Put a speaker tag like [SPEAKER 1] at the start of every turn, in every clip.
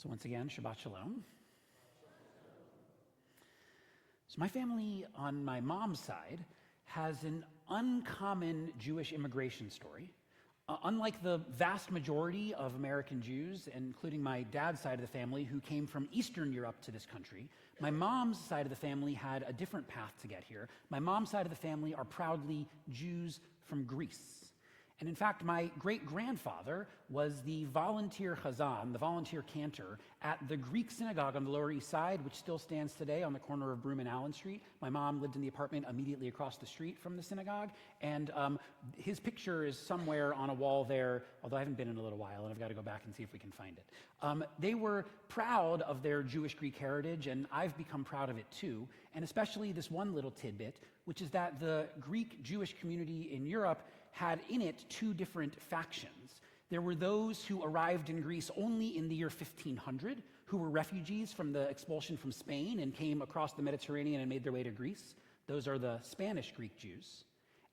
[SPEAKER 1] So once again, Shabbat Shalom. So my family on my mom's side has an uncommon Jewish immigration story. Unlike the vast majority of American Jews, including my dad's side of the family, who came from Eastern Europe to this country, my mom's side of the family had a different path to get here. My mom's side of the family are proudly Jews from Greece. And in fact, my great-grandfather was the volunteer chazan, the volunteer cantor, at the Greek synagogue on the Lower East Side, which still stands today on the corner of Broome and Allen Street. My mom lived in the apartment immediately across the street from the synagogue, and his picture is somewhere on a wall there, although I haven't been in a little while, and I've got to go back and see if we can find it. They were proud of their Jewish-Greek heritage, and I've become proud of it too, and especially this one little tidbit, which is that the Greek Jewish community in Europe had in it two different factions. There were those who arrived in Greece only in the year 1500, who were refugees from the expulsion from Spain and came across the Mediterranean and made their way to Greece. Those are the Spanish Greek Jews.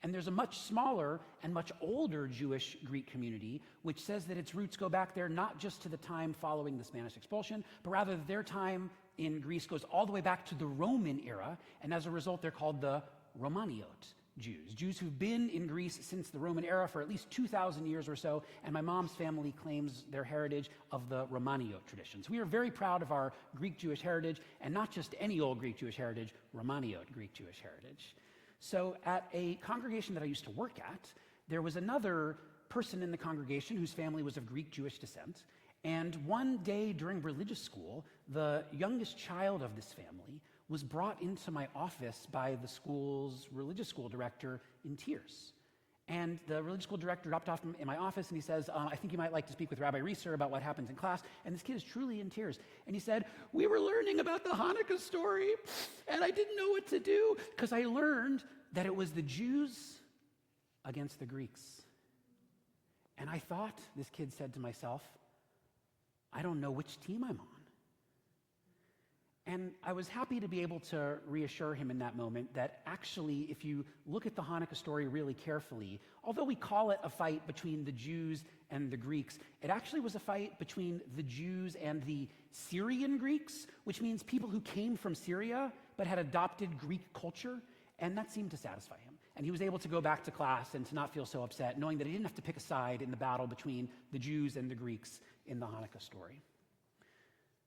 [SPEAKER 1] And there's a much smaller and much older Jewish Greek community, which says that its roots go back there not just to the time following the Spanish expulsion, but rather their time in Greece goes all the way back to the Roman era, and as a result, they're called the Romaniot Jews. Jews who've been in Greece since the Roman era for at least 2,000 years or so, and my mom's family claims their heritage of the Romaniot traditions. We are very proud of our Greek Jewish heritage, and not just any old Greek Jewish heritage, Romaniot Greek Jewish heritage. So at a congregation that I used to work at, there was another person in the congregation whose family was of Greek Jewish descent, and one day during religious school, the youngest child of this family was brought into my office by the school's religious school director in tears. And the religious school director dropped off in my office and he says, I think you might like to speak with Rabbi Reiser about what happens in class. And this kid is truly in tears. And he said, we were learning about the Hanukkah story and I didn't know what to do because I learned that it was the Jews against the Greeks. And I thought, this kid said to myself, I don't know which team I'm on. And I was happy to be able to reassure him in that moment that actually, if you look at the Hanukkah story really carefully, although we call it a fight between the Jews and the Greeks, it actually was a fight between the Jews and the Syrian Greeks, which means people who came from Syria but had adopted Greek culture, and that seemed to satisfy him. And he was able to go back to class and to not feel so upset, knowing that he didn't have to pick a side in the battle between the Jews and the Greeks in the Hanukkah story.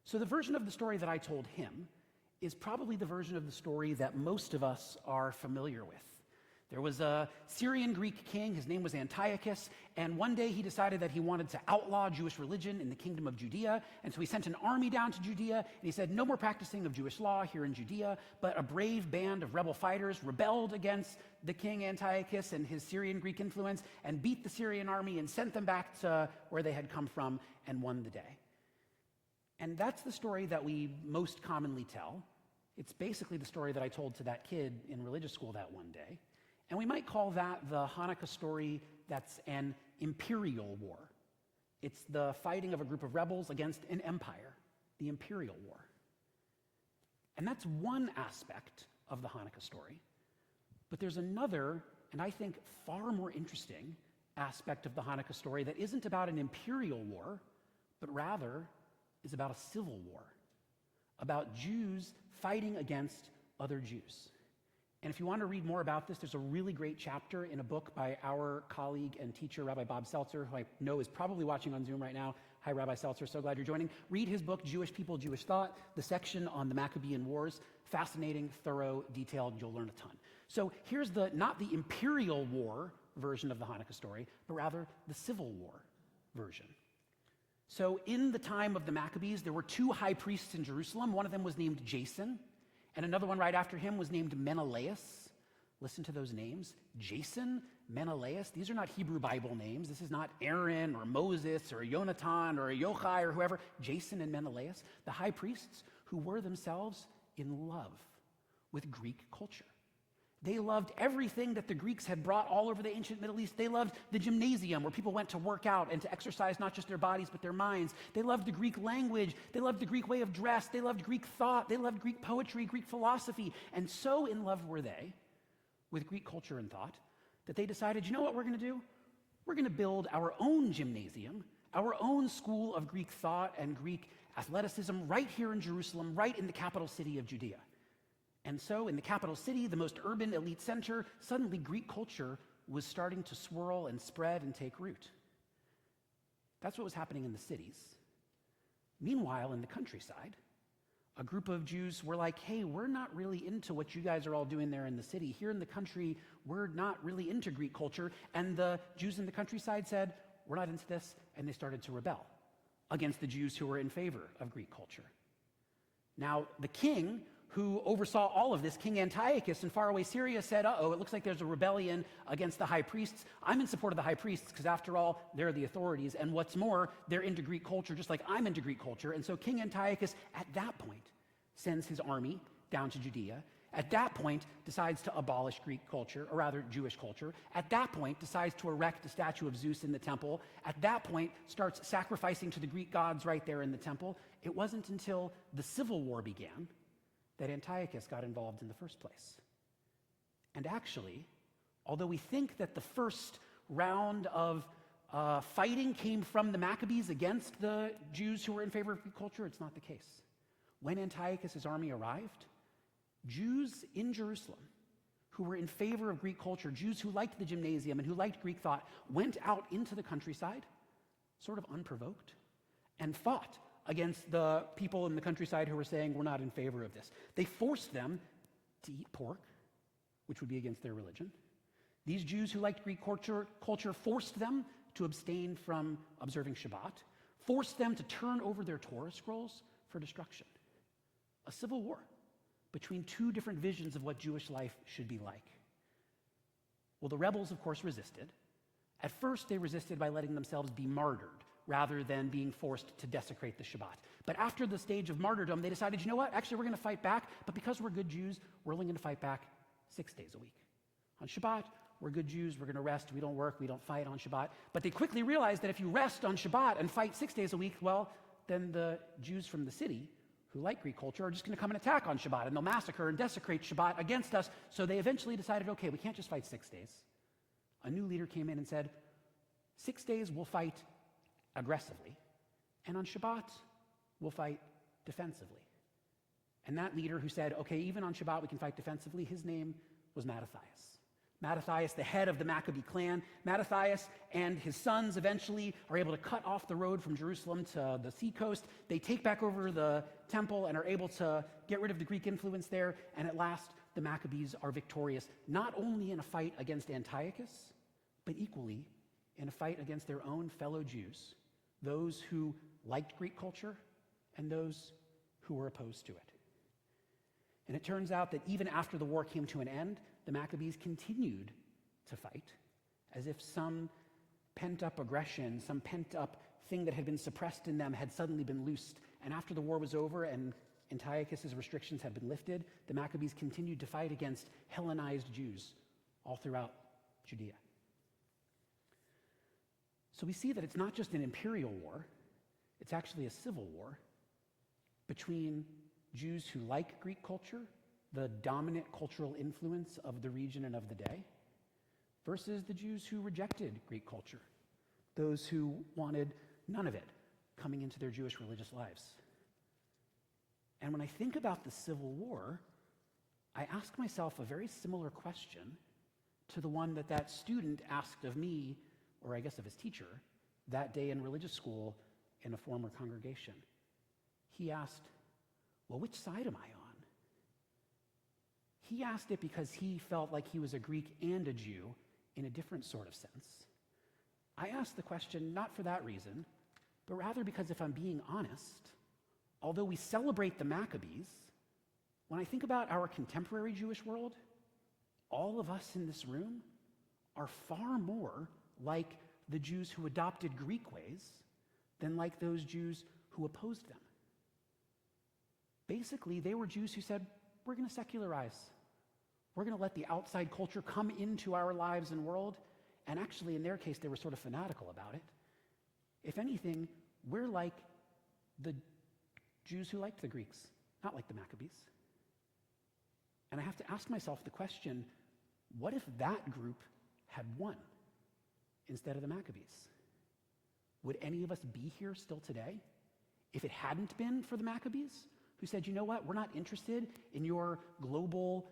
[SPEAKER 1] So the version of the story that I told him is probably the version of the story that most of us are familiar with. There was a Syrian Greek king, his name was Antiochus, and one day he decided that he wanted to outlaw Jewish religion in the kingdom of Judea, and so he sent an army down to Judea, and he said, no more practicing of Jewish law here in Judea, but a brave band of rebel fighters rebelled against the king Antiochus and his Syrian Greek influence, and beat the Syrian army and sent them back to where they had come from and won the day. And that's the story that we most commonly tell. It's basically the story that I told to that kid in religious school that one day. And we might call that the Hanukkah story that's an imperial war. It's the fighting of a group of rebels against an empire, the imperial war. And that's one aspect of the Hanukkah story. But there's another, and I think far more interesting, aspect of the Hanukkah story that isn't about an imperial war, but rather is about a civil war, about Jews fighting against other Jews. And if you want to read more about this, there's a really great chapter in a book by our colleague and teacher, Rabbi Bob Seltzer, who I know is probably watching on Zoom right now. Hi, Rabbi Seltzer, so glad you're joining. Read his book, Jewish People, Jewish Thought, the section on the Maccabean Wars. Fascinating, thorough, detailed, you'll learn a ton. So here's not the imperial war version of the Hanukkah story, but rather the civil war version. So in the time of the Maccabees, there were two high priests in Jerusalem. One of them was named Jason, and another one right after him was named Menelaus. Listen to those names. Jason, Menelaus. These are not Hebrew Bible names. This is not Aaron or Moses or Yonatan or Yochai or whoever. Jason and Menelaus, the high priests who were themselves in love with Greek culture. They loved everything that the Greeks had brought all over the ancient Middle East. They loved the gymnasium where people went to work out and to exercise not just their bodies but their minds. They loved the Greek language. They loved the Greek way of dress. They loved Greek thought. They loved Greek poetry, Greek philosophy. And so in love were they with Greek culture and thought that they decided, you know what we're going to do? We're going to build our own gymnasium, our own school of Greek thought and Greek athleticism right here in Jerusalem, right in the capital city of Judea. And so in the capital city, the most urban elite center, suddenly Greek culture was starting to swirl and spread and take root. That's what was happening in the cities. Meanwhile, in the countryside, a group of Jews were like, hey, we're not really into what you guys are all doing there in the city. Here in the country, we're not really into Greek culture. And the Jews in the countryside said, we're not into this, and they started to rebel against the Jews who were in favor of Greek culture. Now, the king who oversaw all of this, King Antiochus in faraway Syria, said, uh-oh, it looks like there's a rebellion against the high priests. I'm in support of the high priests because, after all, they're the authorities. And what's more, they're into Greek culture just like I'm into Greek culture. And so King Antiochus, at that point, sends his army down to Judea. At that point, decides to abolish Greek culture, or rather Jewish culture. At that point, decides to erect a statue of Zeus in the temple. At that point, starts sacrificing to the Greek gods right there in the temple. It wasn't until the civil war began that Antiochus got involved in the first place. And actually, although we think that the first round of fighting came from the Maccabees against the Jews who were in favor of Greek culture, it's not the case. When Antiochus' army arrived, Jews in Jerusalem who were in favor of Greek culture, Jews who liked the gymnasium and who liked Greek thought, went out into the countryside, sort of unprovoked, and fought against the people in the countryside who were saying, we're not in favor of this. They forced them to eat pork, which would be against their religion. These Jews who liked Greek culture forced them to abstain from observing Shabbat, forced them to turn over their Torah scrolls for destruction. A civil war between two different visions of what Jewish life should be like. Well, the rebels, of course, resisted. At first, they resisted by letting themselves be martyred rather than being forced to desecrate the Shabbat. But after the stage of martyrdom, they decided, you know what, actually we're going to fight back, but because we're good Jews, we're only going to fight back 6 days a week. On Shabbat, we're good Jews, we're going to rest, we don't work, we don't fight on Shabbat. But they quickly realized that if you rest on Shabbat and fight 6 days a week, well, then the Jews from the city who like Greek culture are just going to come and attack on Shabbat, and they'll massacre and desecrate Shabbat against us. So they eventually decided, okay, we can't just fight 6 days. A new leader came in and said, 6 days we'll fight aggressively, and on Shabbat we'll fight defensively. And that leader who said, okay, even on Shabbat we can fight defensively, his name was Mattathias. Mattathias, the head of the Maccabee clan. Mattathias and his sons eventually are able to cut off the road from Jerusalem to the seacoast. They take back over the temple and are able to get rid of the Greek influence there. And at last, the Maccabees are victorious, not only in a fight against Antiochus, but equally in a fight against their own fellow Jews, those who liked Greek culture and those who were opposed to it. And it turns out that even after the war came to an end, the Maccabees continued to fight as if some pent-up aggression, some pent-up thing that had been suppressed in them had suddenly been loosed. And after the war was over and Antiochus' restrictions had been lifted, the Maccabees continued to fight against Hellenized Jews all throughout Judea. So we see that it's not just an imperial war, it's actually a civil war between Jews who like Greek culture, the dominant cultural influence of the region and of the day, versus the Jews who rejected Greek culture, those who wanted none of it coming into their Jewish religious lives. And when I think about the Civil War, I ask myself a very similar question to the one that student asked of me, or I guess of his teacher, that day in religious school in a former congregation. He asked, well, which side am I on? He asked it because he felt like he was a Greek and a Jew in a different sort of sense. I asked the question not for that reason, but rather because if I'm being honest, although we celebrate the Maccabees, when I think about our contemporary Jewish world, all of us in this room are far more like the Jews who adopted Greek ways than like those Jews who opposed them. Basically, they were Jews who said, we're going to secularize. We're going to let the outside culture come into our lives and world. And actually, in their case, they were sort of fanatical about it. If anything, we're like the Jews who liked the Greeks, not like the Maccabees. And I have to ask myself the question, what if that group had won instead of the Maccabees? would any of us be here still today if it hadn't been for the Maccabees, who said, you know what, we're not interested in your global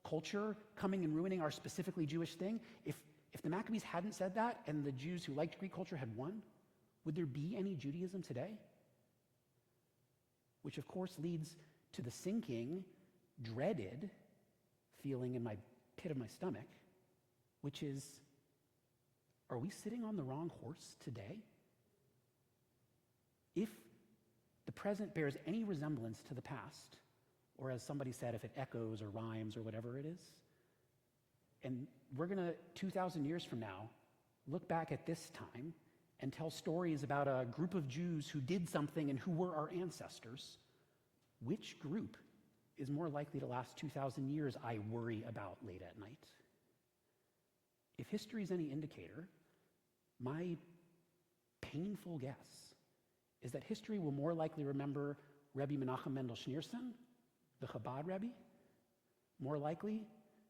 [SPEAKER 1] culture coming and ruining our specifically Jewish thing? If the Maccabees hadn't said that and the Jews who liked Greek culture had won, would there be any Judaism today? Which of course leads to the sinking, dreaded feeling in my pit of my stomach, which is, are we sitting on the wrong horse today? If the present bears any resemblance to the past, or as somebody said, if it echoes or rhymes or whatever it is, and we're going to, 2,000 years from now, look back at this time and tell stories about a group of Jews who did something and who were our ancestors, which group is more likely to last 2,000 years, I worry about late at night? If history is any indicator, my painful guess is that history will more likely remember Rebbe Menachem Mendel Schneerson, the Chabad Rebbe, more likely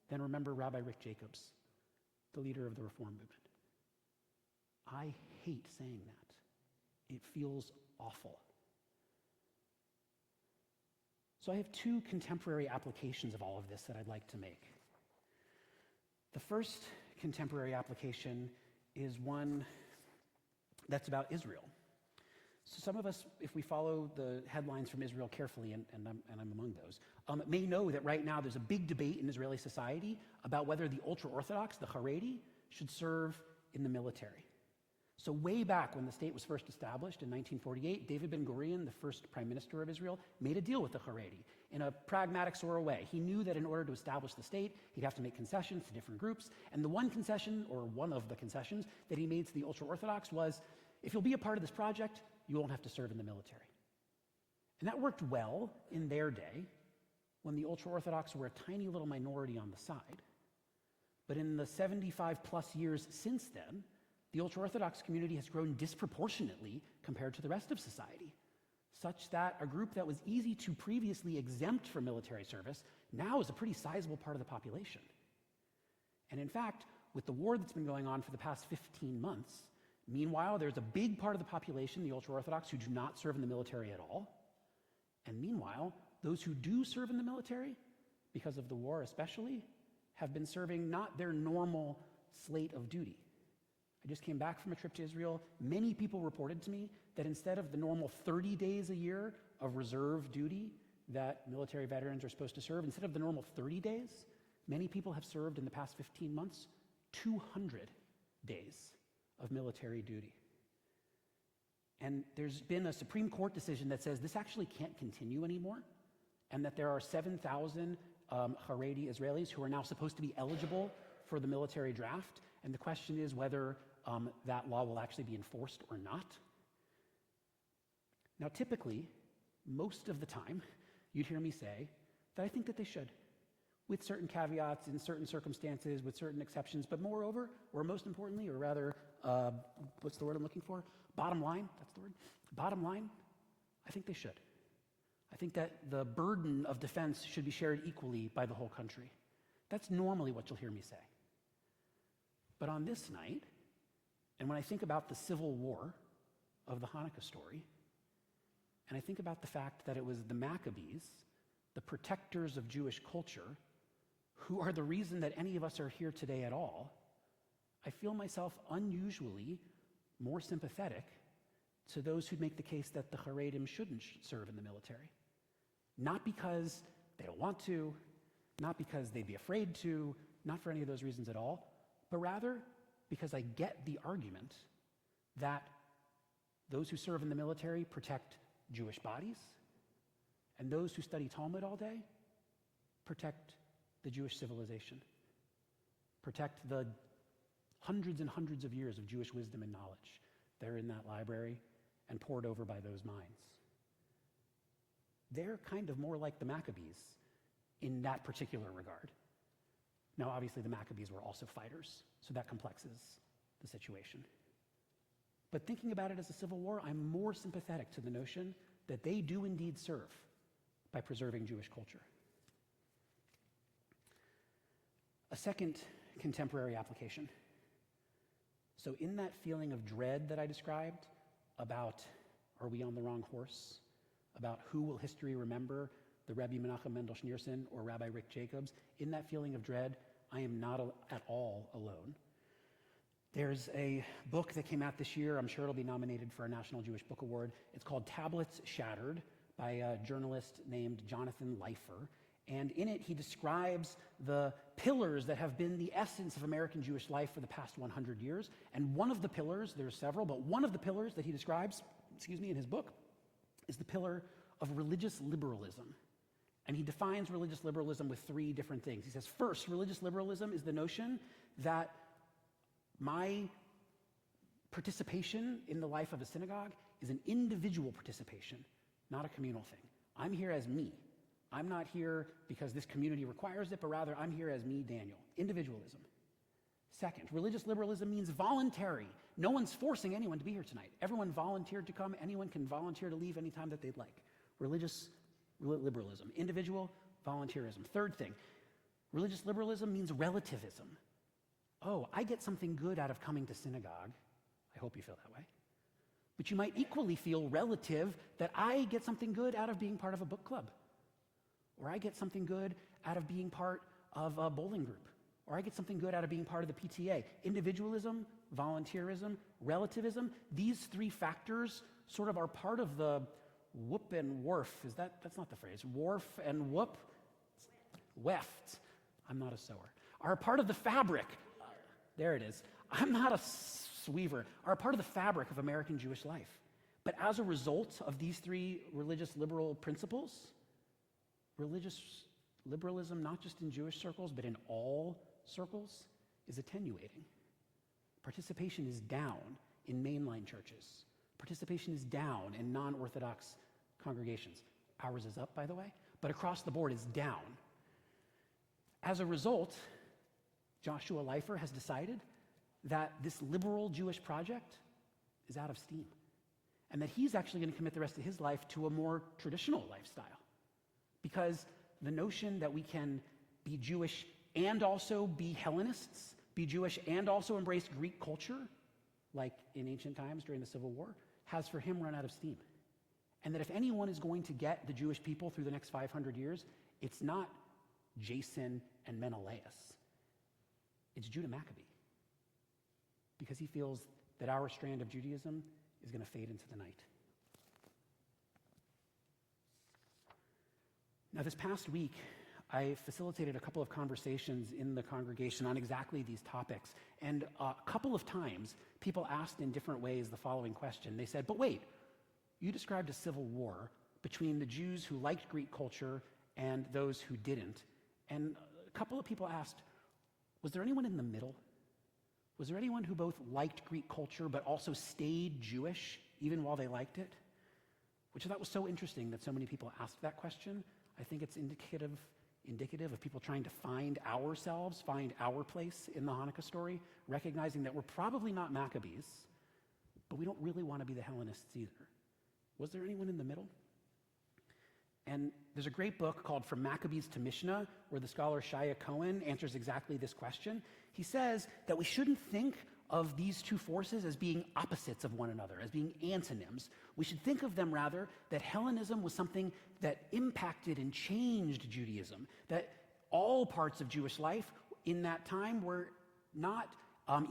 [SPEAKER 1] than remember Rabbi Rick Jacobs, the leader of the Reform movement. I hate saying that. It feels awful. So I have two contemporary applications of all of this that I'd like to make. The first contemporary application is one that's about Israel. So some of us, if we follow the headlines from Israel carefully, and I'm among those, may know that right now there's a big debate in Israeli society about whether the ultra-Orthodox, the Haredi, should serve in the military. So way back when the state was first established in 1948, David Ben-Gurion, the first prime minister of Israel, made a deal with the Haredi in a pragmatic sort of way. He knew that in order to establish the state, he'd have to make concessions to different groups. And the one concession, or one of the concessions, that he made to the ultra-Orthodox was, if you'll be a part of this project, you won't have to serve in the military. And that worked well in their day, when the ultra-Orthodox were a tiny little minority on the side. But in the 75 plus years since then, the ultra-Orthodox community has grown disproportionately compared to the rest of society, such that a group that was easy to previously exempt from military service now is a pretty sizable part of the population. And in fact, with the war that's been going on for the past 15 months, meanwhile, there's a big part of the population, the ultra-Orthodox, who do not serve in the military at all. And meanwhile, those who do serve in the military, because of the war especially, have been serving not their normal slate of duty. I just came back from a trip to Israel. Many people reported to me that instead of the normal 30 days a year of reserve duty that military veterans are supposed to serve, instead of the normal 30 days, many people have served in the past 15 months 200 days of military duty. And there's been a Supreme Court decision that says this actually can't continue anymore, and that there are 7,000 Haredi Israelis who are now supposed to be eligible for the military draft. And the question is whether that law will actually be enforced or not. Now, typically, most of the time, you'd hear me say that I think that they should, with certain caveats, in certain circumstances, with certain exceptions, but moreover, or most importantly, or rather, what's the word I'm looking for? Bottom line, that's the word. Bottom line, I think they should. I think that the burden of defense should be shared equally by the whole country. That's normally what you'll hear me say. But on this night, and when I think about the civil war of the Hanukkah story, and I think about the fact that it was the Maccabees, the protectors of Jewish culture, who are the reason that any of us are here today at all, I feel myself unusually more sympathetic to those who make the case that the Haredim shouldn't serve in the military. Not because they don't want to, not because they'd be afraid to, not for any of those reasons at all, but rather because I get the argument that those who serve in the military protect Jewish bodies, and those who study Talmud all day protect the Jewish civilization, protect the hundreds and hundreds of years of Jewish wisdom and knowledge that are in that library and poured over by those minds. They're kind of more like the Maccabees in that particular regard. Now, obviously, the Maccabees were also fighters, so that complexes the situation. But thinking about it as a civil war, I'm more sympathetic to the notion that they do indeed serve by preserving Jewish culture. A second contemporary application. So in that feeling of dread that I described about are we on the wrong horse, about who will history remember, the Rebbe Menachem Mendel Schneerson or Rabbi Rick Jacobs, in that feeling of dread, I am not at all alone. There's a book that came out this year. I'm sure it'll be nominated for a National Jewish Book Award. It's called Tablets Shattered by a journalist named Jonathan Leifer. And in it, he describes the pillars that have been the essence of American Jewish life for the past 100 years. And one of the pillars, there's several, but one of the pillars that he describes, in his book, is the pillar of religious liberalism. And he defines religious liberalism with three different things. He says, first, religious liberalism is the notion that my participation in the life of a synagogue is an individual participation, not a communal thing. I'm here as me. I'm not here because this community requires it, but rather I'm here as me, Daniel. Individualism. Second, religious liberalism means voluntary. No one's forcing anyone to be here tonight. Everyone volunteered to come. Anyone can volunteer to leave anytime that they'd like. Religious liberalism. Individual volunteerism. Third thing, religious liberalism means relativism. Oh, I get something good out of coming to synagogue. I hope you feel that way. But you might equally feel relative that I get something good out of being part of a book club. Or I get something good out of being part of a bowling group. Or I get something good out of being part of the PTA. Individualism, volunteerism, relativism, these three factors sort of are part of the whoop and wharf. That's not the phrase. Wharf and whoop? Weft. I'm not a sewer. Are part of the fabric. There it is. I'm not a weaver. Are part of the fabric of American Jewish life. But as a result of these three religious liberal principles, religious liberalism, not just in Jewish circles, but in all circles, is attenuating. Participation is down in mainline churches. Participation is down in non-Orthodox congregations. Ours is up, by the way, but across the board is down. As a result, Joshua Leifer has decided that this liberal Jewish project is out of steam, and that he's actually going to commit the rest of his life to a more traditional lifestyle. Because the notion that we can be Jewish and also be Hellenists, be Jewish and also embrace Greek culture, like in ancient times during the Civil War, has for him run out of steam. And that if anyone is going to get the Jewish people through the next 500 years, it's not Jason and Menelaus. It's Judah Maccabee. Because he feels that our strand of Judaism is going to fade into the night. Now, this past week, I facilitated a couple of conversations in the congregation on exactly these topics. And a couple of times, people asked in different ways the following question. They said, but wait, you described a civil war between the Jews who liked Greek culture and those who didn't. And a couple of people asked, was there anyone in the middle? Was there anyone who both liked Greek culture but also stayed Jewish even while they liked it? Which I thought was so interesting that so many people asked that question. I think it's indicative of people trying to find ourselves, find our place in the Hanukkah story, recognizing that we're probably not Maccabees, but we don't really want to be the Hellenists either. Was there anyone in the middle? And there's a great book called From Maccabees to Mishnah, where the scholar Shaya Cohen answers exactly this question. He says that we shouldn't think of these two forces as being opposites of one another, as being antonyms. We should think of them rather that Hellenism was something that impacted and changed Judaism, that all parts of Jewish life in that time were not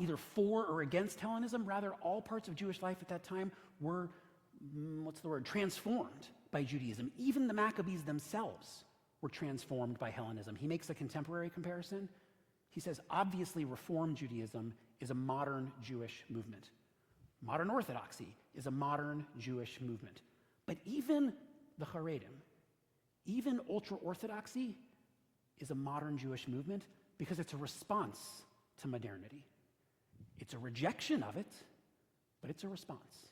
[SPEAKER 1] either for or against Hellenism, rather all parts of Jewish life at that time were, transformed by Judaism. Even the Maccabees themselves were transformed by Hellenism. He makes a contemporary comparison. He says, obviously, Reform Judaism is a modern Jewish movement. Modern Orthodoxy is a modern Jewish movement. But even the Haredim, even ultra-Orthodoxy is a modern Jewish movement because it's a response to modernity. It's a rejection of it, but it's a response.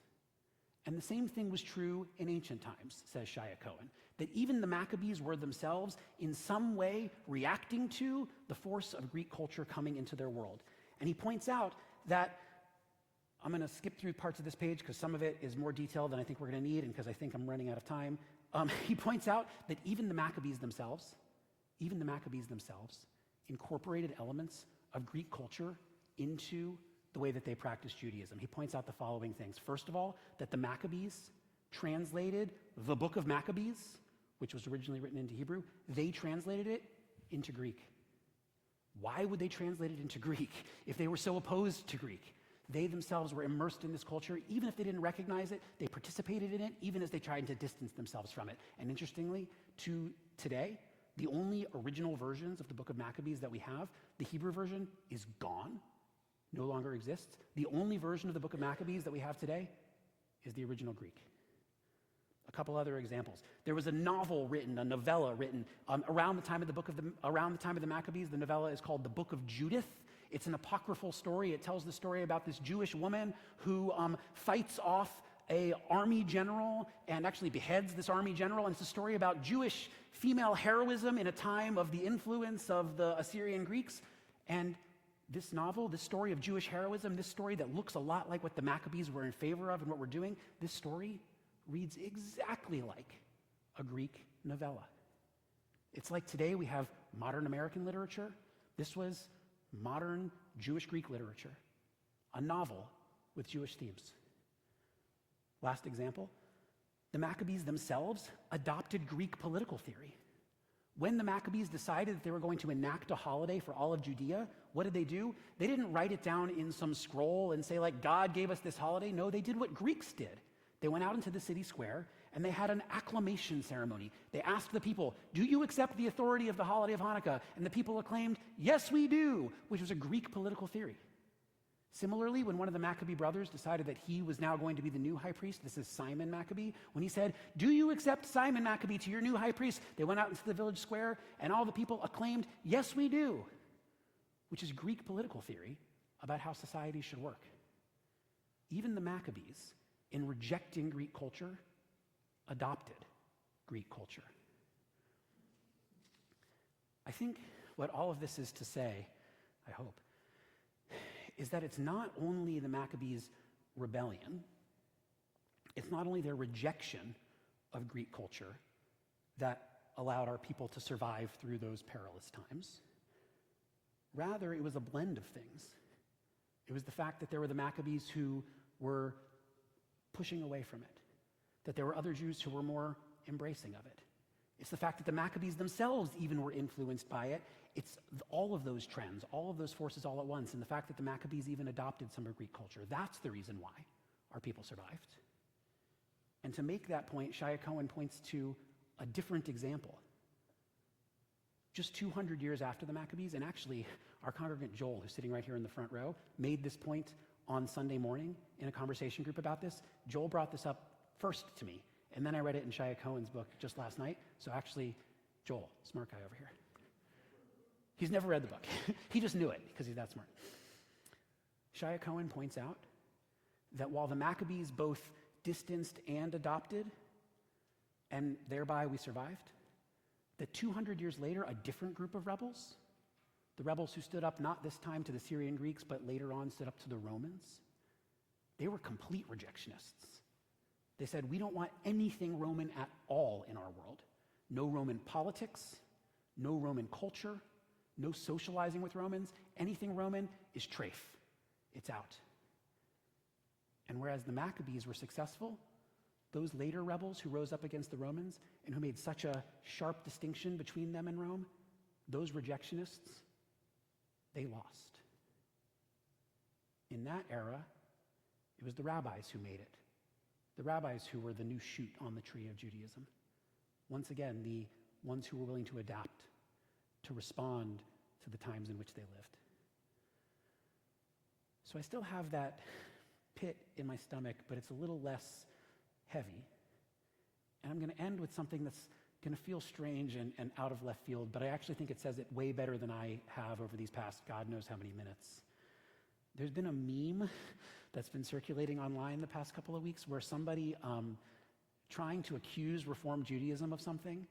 [SPEAKER 1] And the same thing was true in ancient times, says Shaya Cohen, that even the Maccabees were themselves in some way reacting to the force of Greek culture coming into their world. And he points out that, I'm going to skip through parts of this page because some of it is more detailed than I think we're going to need and because I think I'm running out of time. He points out that even the Maccabees themselves incorporated elements of Greek culture into the way that they practiced Judaism. He points out the following things. First of all, that the Maccabees translated the book of Maccabees, which was originally written into Hebrew, they translated it into Greek. Why would they translate it into Greek if they were so opposed to Greek? They themselves were immersed in this culture. Even if they didn't recognize it, they participated in it, even as they tried to distance themselves from it. And interestingly, to today, the only original versions of the book of Maccabees that we have, the Hebrew version is gone, no longer exists. The only version of the book of Maccabees that we have today is the original Greek. A couple other examples. There was a novel written, a novella written around the time of the Maccabees. The novella is called The Book of Judith. It's an apocryphal story. It tells the story about this Jewish woman who fights off an army general and actually beheads this army general. And it's a story about Jewish female heroism in a time of the influence of the Assyrian Greeks. And this novel, this story of Jewish heroism, this story that looks a lot like what the Maccabees were in favor of and what we're doing, this story reads exactly like a Greek novella. It's like today we have modern American literature. This was modern Jewish Greek literature, a novel with Jewish themes. Last example, the Maccabees themselves adopted Greek political theory. When the Maccabees decided that they were going to enact a holiday for all of Judea, what did they do? They didn't write it down in some scroll and say, like, God gave us this holiday. No, they did what Greeks did. They went out into the city square and they had an acclamation ceremony. They asked the people, do you accept the authority of the holiday of Hanukkah? And the people acclaimed, yes, we do, which was a Greek political theory. Similarly, when one of the Maccabee brothers decided that he was now going to be the new high priest, this is Simon Maccabee, when he said, do you accept Simon Maccabee to your new high priest? They went out into the village square and all the people acclaimed, yes, we do, which is Greek political theory about how society should work. Even the Maccabees, in rejecting Greek culture, adopted Greek culture. I think what all of this is to say, I hope, is that it's not only the Maccabees' rebellion, it's not only their rejection of Greek culture that allowed our people to survive through those perilous times. Rather, it was a blend of things. It was the fact that there were the Maccabees who were pushing away from it, that there were other Jews who were more embracing of it. It's the fact that the Maccabees themselves even were influenced by it. It's all of those trends, all of those forces all at once, and the fact that the Maccabees even adopted some of Greek culture. That's the reason why our people survived. And to make that point, Shia Cohen points to a different example. Just 200 years after the Maccabees, and actually our congregant Joel, who's sitting right here in the front row, made this point on Sunday morning in a conversation group about this. Joel brought this up first to me, and then I read it in Shia Cohen's book just last night. So actually, Joel, smart guy over here. He's never read the book. He just knew it because he's that smart. Shia Cohen points out that while the Maccabees both distanced and adopted, and thereby we survived, that 200 years later, a different group of rebels, the rebels who stood up not this time to the Syrian Greeks, but later on stood up to the Romans, they were complete rejectionists. They said, we don't want anything Roman at all in our world. No Roman politics, no Roman culture, no socializing with Romans. Anything Roman is trafe. It's out. And whereas the Maccabees were successful, those later rebels who rose up against the Romans and who made such a sharp distinction between them and Rome, those rejectionists, they lost. In that era, it was the rabbis who made it. The rabbis who were the new shoot on the tree of Judaism. Once again, the ones who were willing to adapt, to respond to the times in which they lived. So I still have that pit in my stomach, but it's a little less heavy. And I'm going to end with something that's going to feel strange and out of left field, but I actually think it says it way better than I have over these past God knows how many minutes. There's been a meme that's been circulating online the past couple of weeks where somebody trying to accuse Reform Judaism of something,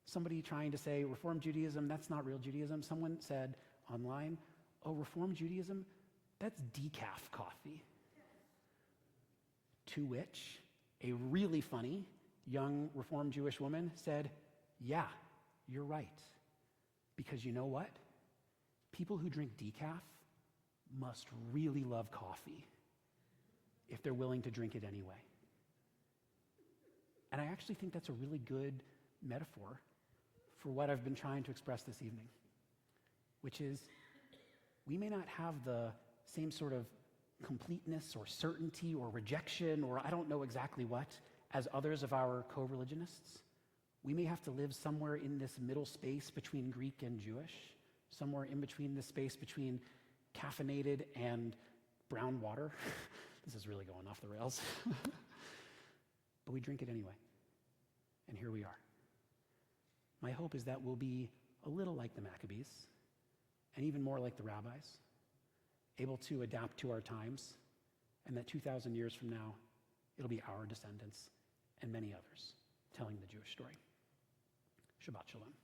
[SPEAKER 1] somebody trying to say, Reform Judaism, that's not real Judaism. Someone said online, oh, Reform Judaism, that's decaf coffee. To which a really funny young Reformed Jewish woman said, yeah, you're right. Because you know what? People who drink decaf must really love coffee if they're willing to drink it anyway. And I actually think that's a really good metaphor for what I've been trying to express this evening, which is we may not have the same sort of completeness or certainty or rejection or I don't know exactly what as others of our co-religionists. We may have to live somewhere in this middle space between Greek and Jewish, somewhere in between the space between caffeinated and brown water. This is really going off the rails. But we drink it anyway. And here we are. My hope is that we'll be a little like the Maccabees, and even more like the rabbis, able to adapt to our times, and that 2,000 years from now, it'll be our descendants and many others telling the Jewish story. Shabbat Shalom.